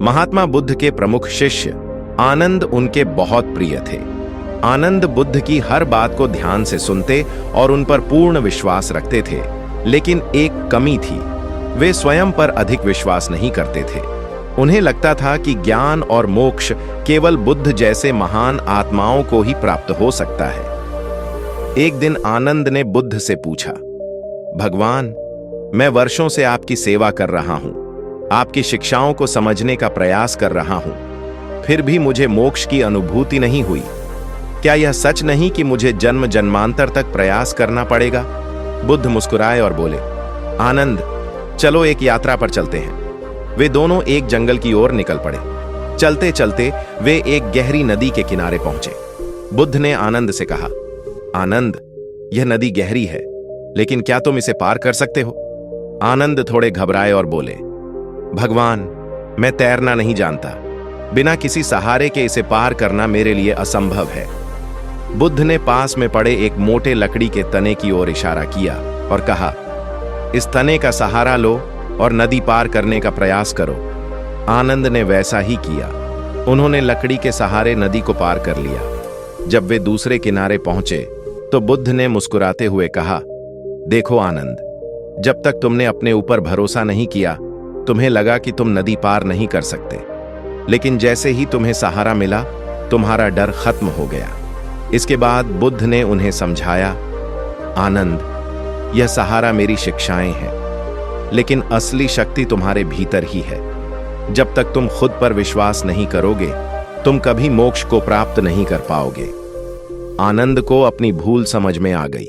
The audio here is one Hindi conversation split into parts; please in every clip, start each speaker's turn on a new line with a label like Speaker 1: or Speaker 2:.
Speaker 1: महात्मा बुद्ध के प्रमुख शिष्य आनंद उनके बहुत प्रिय थे। आनंद बुद्ध की हर बात को ध्यान से सुनते और उन पर पूर्ण विश्वास रखते थे, लेकिन एक कमी थी, वे स्वयं पर अधिक विश्वास नहीं करते थे। उन्हें लगता था कि ज्ञान और मोक्ष केवल बुद्ध जैसे महान आत्माओं को ही प्राप्त हो सकता है। एक दिन आनंद ने बुद्ध से पूछा, भगवान, मैं वर्षों से आपकी सेवा कर रहा हूं, आपकी शिक्षाओं को समझने का प्रयास कर रहा हूं, फिर भी मुझे मोक्ष की अनुभूति नहीं हुई। क्या यह सच नहीं कि मुझे जन्म जन्मांतर तक प्रयास करना पड़ेगा? बुद्ध मुस्कुराए और बोले, आनंद, चलो एक यात्रा पर चलते हैं। वे दोनों एक जंगल की ओर निकल पड़े। चलते चलते वे एक गहरी नदी के किनारे पहुंचे। बुद्ध ने आनंद से कहा, आनंद, यह नदी गहरी है, लेकिन क्या तुम इसे पार कर सकते हो? आनंद थोड़े घबराए और बोले, भगवान, मैं तैरना नहीं जानता, बिना किसी सहारे के इसे पार करना मेरे लिए असंभव है। बुद्ध ने पास में पड़े एक मोटे लकड़ी के तने की ओर इशारा किया और कहा, इस तने का सहारा लो और नदी पार करने का प्रयास करो। आनंद ने वैसा ही किया। उन्होंने लकड़ी के सहारे नदी को पार कर लिया। जब वे दूसरे किनारे पहुंचे तो बुद्ध ने मुस्कुराते हुए कहा, देखो आनंद, जब तक तुमने अपने ऊपर भरोसा नहीं किया, तुम्हें लगा कि तुम नदी पार नहीं कर सकते, लेकिन जैसे ही तुम्हें सहारा मिला, तुम्हारा डर खत्म हो गया। इसके बाद बुद्ध ने उन्हें समझाया, आनंद, यह सहारा मेरी शिक्षाएं हैं, लेकिन असली शक्ति तुम्हारे भीतर ही है। जब तक तुम खुद पर विश्वास नहीं करोगे, तुम कभी मोक्ष को प्राप्त नहीं कर पाओगे। आनंद को अपनी भूल समझ में आ गई।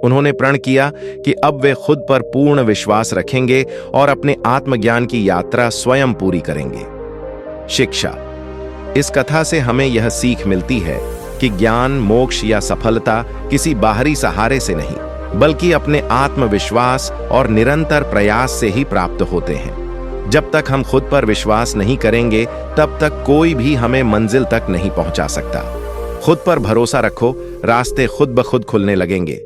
Speaker 1: उन्होंने प्रण किया कि अब वे खुद पर पूर्ण विश्वास रखेंगे और अपने आत्मज्ञान की यात्रा स्वयं पूरी करेंगे। शिक्षा। इस कथा से हमें यह सीख मिलती है कि ज्ञान, मोक्ष या सफलता किसी बाहरी सहारे से नहीं, बल्कि अपने आत्मविश्वास और निरंतर प्रयास से ही प्राप्त होते हैं। जब तक हम खुद पर विश्वास नहीं करेंगे, तब तक कोई भी हमें मंजिल तक नहीं पहुंचा सकता। खुद पर भरोसा रखो, रास्ते खुद ब खुद खुलने लगेंगे।